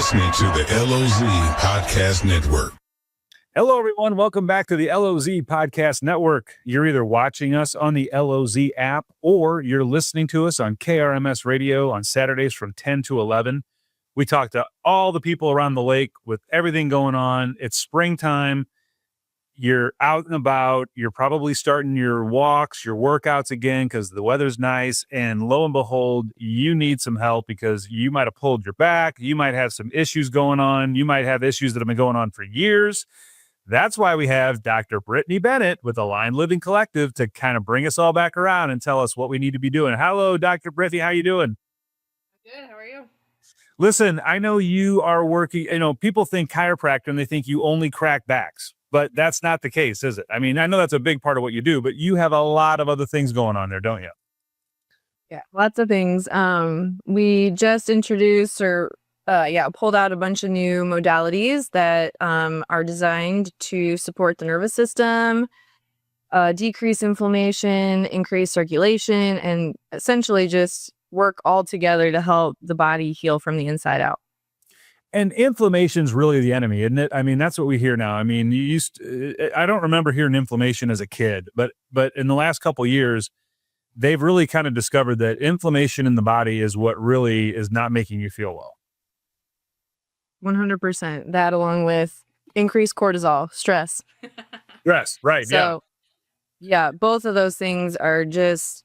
listening to the LOZ Podcast Network. Hello, everyone. Welcome back to the LOZ Podcast Network. You're either watching us on the LOZ app or you're listening to us on KRMS radio on Saturdays from 10 to 11. We talk to all the people around the lake with everything going on. It's springtime. You're out and about. You're probably starting your walks, your workouts again because the weather's nice. And lo and behold, you need some help because you might have pulled your back. You might have some issues going on. You might have issues that have been going on for years. That's why we have Dr. Brittney Bennett with Aligned Living Collective to kind of bring us all back around and tell us what we need to be doing. Hello, Dr. Brittney. How you doing? Good. How are you? Listen, I know you are working, people think chiropractor and they think you only crack backs, but that's not the case, is it? I mean, I know that's a big part of what you do, but you have a lot of other things going on there, don't you? Yeah, lots of things. We just introduced pulled out a bunch of new modalities that are designed to support the nervous system, decrease inflammation, increase circulation, and essentially just work all together to help the body heal from the inside out. And inflammation's really the enemy, isn't it? I mean, that's what we hear now. I mean, I don't remember hearing inflammation as a kid, but in the last couple of years, they've really kind of discovered that inflammation in the body is what really is not making you feel well. 100%. That along with increased cortisol, stress. Stress, right, so, yeah, both of those things are just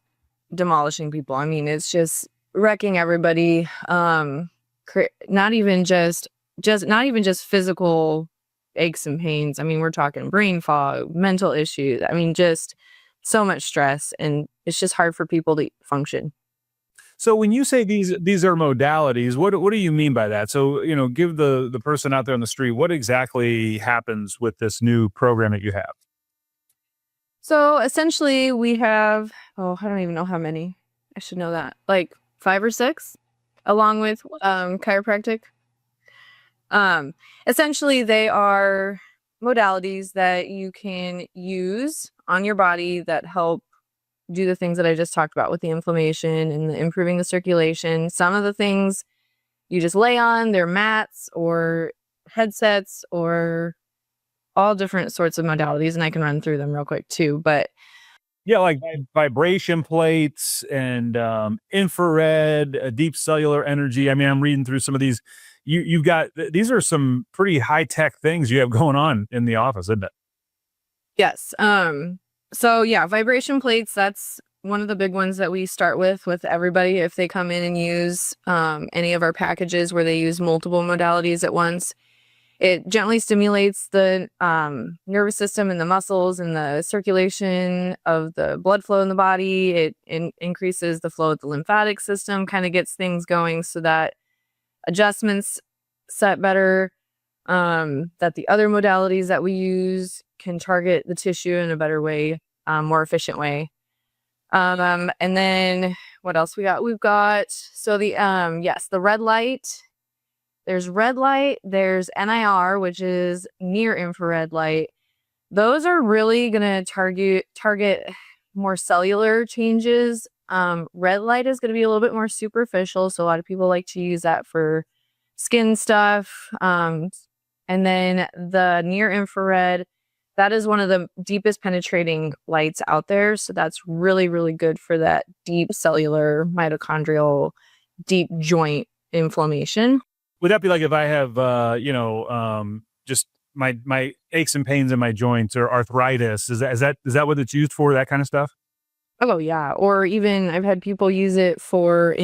demolishing people. I mean, it's just wrecking everybody. Not even just physical aches and pains. I mean, we're talking brain fog, mental issues. I mean, just so much stress, and it's just hard for people to function. So when you say these are modalities, what do you mean by that? So, give the person out there on the street, what exactly happens with this new program that you have? So essentially we have, I don't even know how many. I should know that. Like 5 or 6, along with chiropractic. Essentially they are modalities that you can use on your body that help do the things that I just talked about with the inflammation and improving the circulation. Some of the things you just lay on, they're mats or headsets or all different sorts of modalities, and I can run through them real quick too. But yeah, like vibration plates and infrared, deep cellular energy. I mean, I'm reading through some of these. You've got, these are some pretty high tech things you have going on in the office, isn't it? Yes. So yeah, vibration plates, that's one of the big ones that we start with everybody if they come in and use any of our packages where they use multiple modalities at once. It gently stimulates the nervous system and the muscles and the circulation of the blood flow in the body. It increases the flow of the lymphatic system, kind of gets things going so that adjustments set better, that the other modalities that we use can target the tissue in a better way, more efficient way. And then what else we got? We've got, so the red light. There's red light, there's NIR, which is near infrared light. Those are really going to target more cellular changes. Red light is going to be a little bit more superficial, so a lot of people like to use that for skin stuff. And then the near infrared, that is one of the deepest penetrating lights out there. So that's really, really good for that deep cellular mitochondrial, deep joint inflammation. Would that be like if I have, just my aches and pains in my joints or arthritis? Is that what it's used for? That kind of stuff? Oh yeah, or even I've had people use it for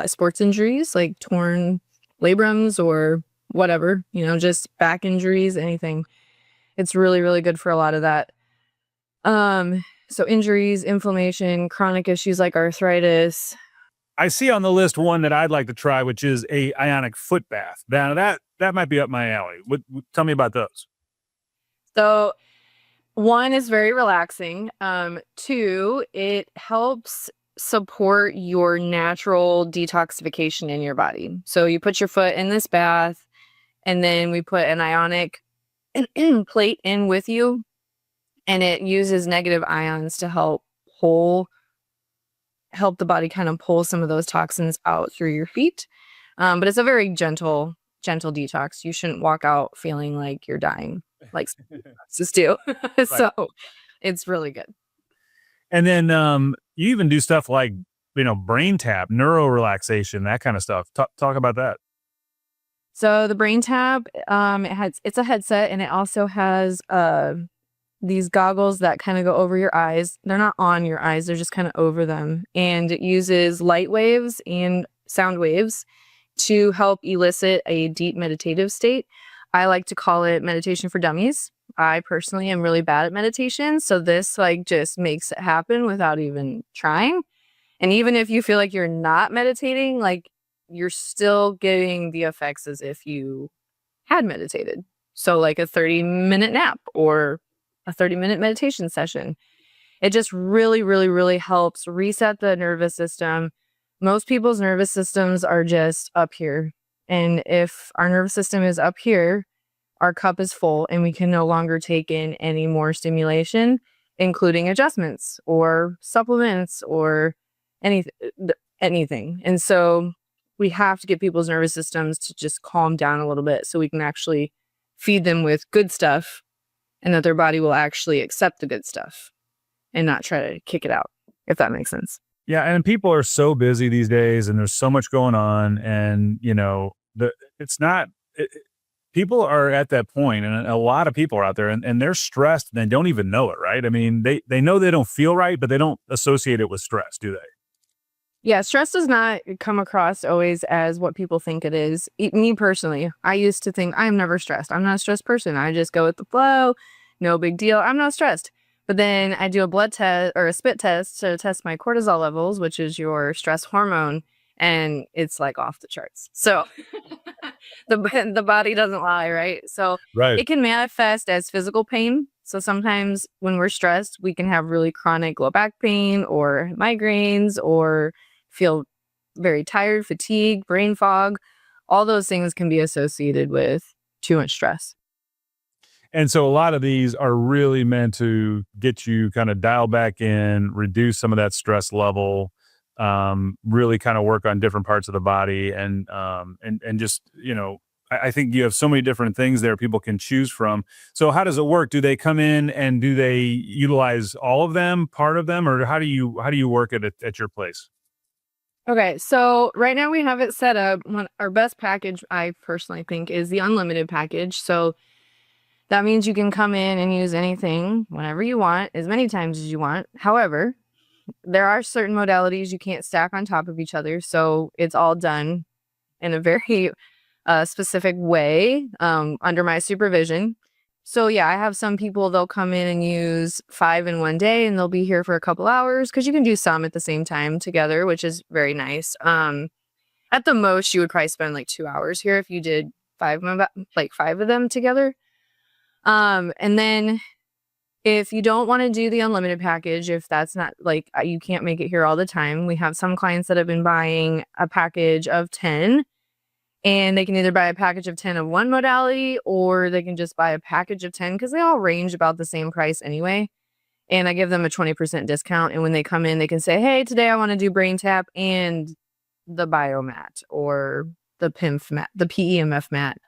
sports injuries, like torn labrums or whatever. Just back injuries, anything. It's really, really good for a lot of that. So injuries, inflammation, chronic issues like arthritis. I see on the list one that I'd like to try, which is a ionic foot bath. Now that might be up my alley. Tell me about those. So 1 is very relaxing. 2, it helps support your natural detoxification in your body. So you put your foot in this bath, and then we put an ionic plate in with you, and it uses negative ions to help the body kind of pull some of those toxins out through your feet. But it's a very gentle gentle detox. You shouldn't walk out feeling like you're dying, like just do. So it's really good. And then you even do stuff like, brain tap, neuro relaxation, that kind of stuff. Talk about that. So the brain tap, it's a headset, and it also has these goggles that kind of go over your eyes. They're not on your eyes, they're just kind of over them. And it uses light waves and sound waves to help elicit a deep meditative state. I like to call it meditation for dummies. I personally am really bad at meditation, so this just makes it happen without even trying. And even if you feel like you're not meditating, you're still getting the effects as if you had meditated. So a 30-minute nap or a 30-minute meditation session. It just really, really, really helps reset the nervous system. Most people's nervous systems are just up here. And if our nervous system is up here, our cup is full and we can no longer take in any more stimulation, including adjustments or supplements or anything. And so we have to get people's nervous systems to just calm down a little bit so we can actually feed them with good stuff, and that their body will actually accept the good stuff and not try to kick it out, if that makes sense. Yeah. And people are so busy these days and there's so much going on, and, people are at that point, and a lot of people are out there and they're stressed and they don't even know it, right? I mean, they know they don't feel right, but they don't associate it with stress, do they? Yeah, stress does not come across always as what people think it is. Me personally, I used to think I'm never stressed. I'm not a stressed person. I just go with the flow. No big deal. I'm not stressed. But then I do a blood test or a spit test to test my cortisol levels, which is your stress hormone, and it's off the charts. So the body doesn't lie, right? So it can manifest as physical pain. So sometimes when we're stressed, we can have really chronic low back pain or migraines or feel very tired, fatigued, brain fog. All those things can be associated with too much stress. And so a lot of these are really meant to get you kind of dial back in, reduce some of that stress level, really kind of work on different parts of the body, and just, I think you have so many different things there people can choose from. So how does it work? Do they come in and do they utilize all of them, part of them, or how do you work it at your place? Okay, so right now we have it set up. Our best package, I personally think, is the unlimited package. So that means you can come in and use anything whenever you want, as many times as you want. However, there are certain modalities you can't stack on top of each other. So it's all done in a very specific way under my supervision. So yeah, I have some people, they'll come in and use 5 in one day, and they'll be here for a couple hours because you can do some at the same time together, which is very nice. At the most, you would probably spend 2 hours here if you did 5 of them together. And then if you don't want to do the unlimited package, if that's not you can't make it here all the time, we have some clients that have been buying a package of 10. And they can either buy a package of 10 of one modality, or they can just buy a package of 10 because they all range about the same price anyway. And I give them a 20% discount. And when they come in, they can say, hey, today I want to do brain tap and the biomat or the PEMF mat, the PEMF mat.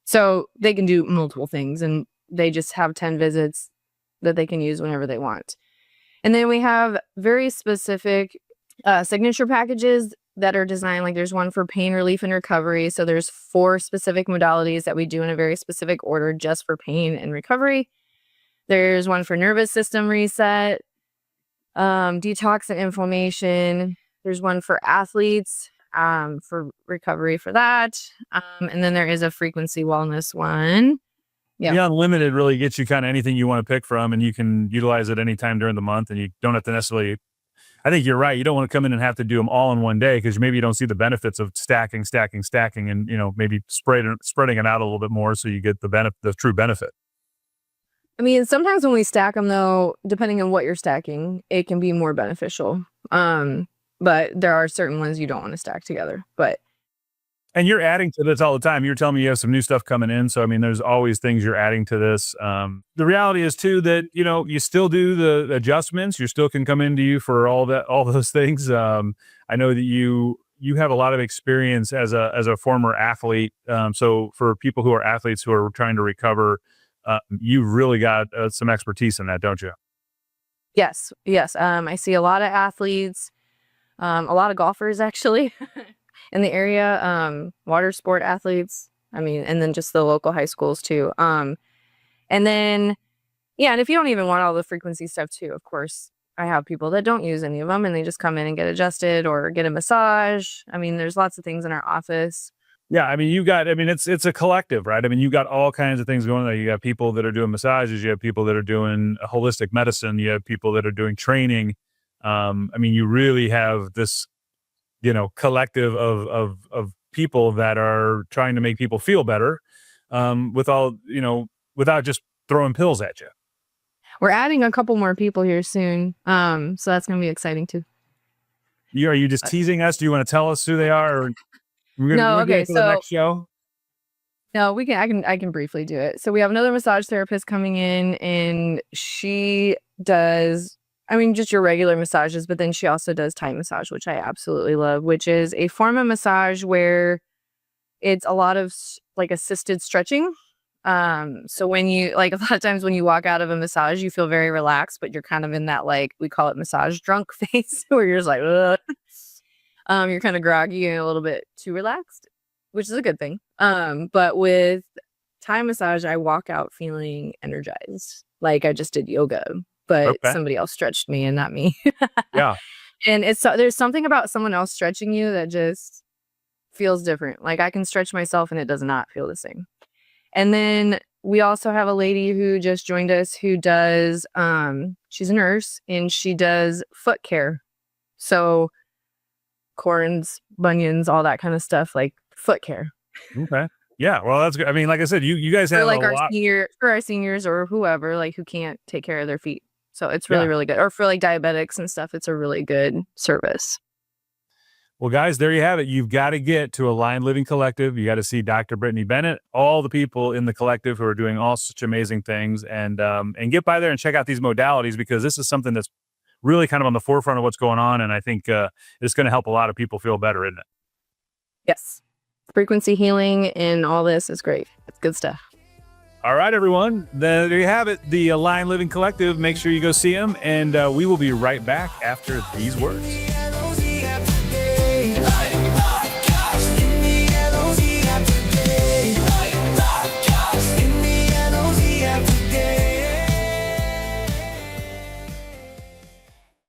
So they can do multiple things, and they just have 10 visits that they can use whenever they want. And then we have very specific signature packages that are designed, there's one for pain relief and recovery. So there's 4 specific modalities that we do in a very specific order just for pain and recovery. There's one for nervous system reset, detox and inflammation. There's one for athletes for recovery for that. And then there is a frequency wellness one. Yeah. The unlimited really gets you kind of anything you want to pick from, and you can utilize it anytime during the month, and you don't have to necessarily, I think you're right. You don't want to come in and have to do them all in one day because maybe you don't see the benefits of stacking, and, maybe spreading it out a little bit more so you get the true benefit. I mean, sometimes when we stack them, though, depending on what you're stacking, it can be more beneficial. But there are certain ones you don't want to stack together. And you're adding to this all the time. You're telling me you have some new stuff coming in. So, I mean, there's always things you're adding to this. The reality is, too, that, you still do the adjustments. You still can come into you for all those things. I know that you you have a lot of experience as a former athlete. So for people who are athletes who are trying to recover, you've really got some expertise in that, don't you? Yes. I see a lot of athletes, a lot of golfers actually in the area, water sport athletes. I mean, and then just the local high schools too. And then, yeah, and if you don't even want all the frequency stuff too, of course, I have people that don't use any of them and they just come in and get adjusted or get a massage. I mean, there's lots of things in our office. Yeah, I mean, it's a collective, right? I mean, you got all kinds of things going on. You got people that are doing massages, you have people that are doing holistic medicine, you have people that are doing training. I mean, you really have this, collective of people that are trying to make people feel better, without just throwing pills at you. We're adding a couple more people here soon. So that's going to be exciting too. Are you just teasing us? Do you want to tell us who they are? Or we're gonna do it for the next show? No, I can briefly do it. So we have another massage therapist coming in, and she does, I mean, just your regular massages, but then she also does Thai massage, which I absolutely love, which is a form of massage where it's a lot of like assisted stretching. So when you, like, a lot of times when you walk out of a massage, you feel very relaxed, but you're kind of in that, like, we call it massage drunk phase where you're just like, ugh. You're kind of groggy and a little bit too relaxed, which is a good thing. But with Thai massage, I walk out feeling energized. Like I just did yoga, but somebody else stretched me and not me. Yeah. And there's something about someone else stretching you that just feels different. Like I can stretch myself and it does not feel the same. And then we also have a lady who just joined us who does, she's a nurse and she does foot care. So corns, bunions, all that kind of stuff, like foot care. Okay. Yeah. Well, that's good. I mean, like I said, you guys have like a lot for our seniors or whoever, like who can't take care of their feet. So it's really, really good. Or for like diabetics and stuff, it's a really good service. Well, guys, there you have it. You've got to get to Aligned Living Collective. You got to see Dr. Brittney Bennett, all the people in the collective who are doing all such amazing things, and get by there and check out these modalities, because this is something that's really kind of on the forefront of what's going on. And I think it's going to help a lot of people feel better, isn't it? Yes. Frequency healing and all this is great. It's good stuff. All right, everyone. There you have it. The Aligned Living Collective. Make sure you go see them. And we will be right back after these words.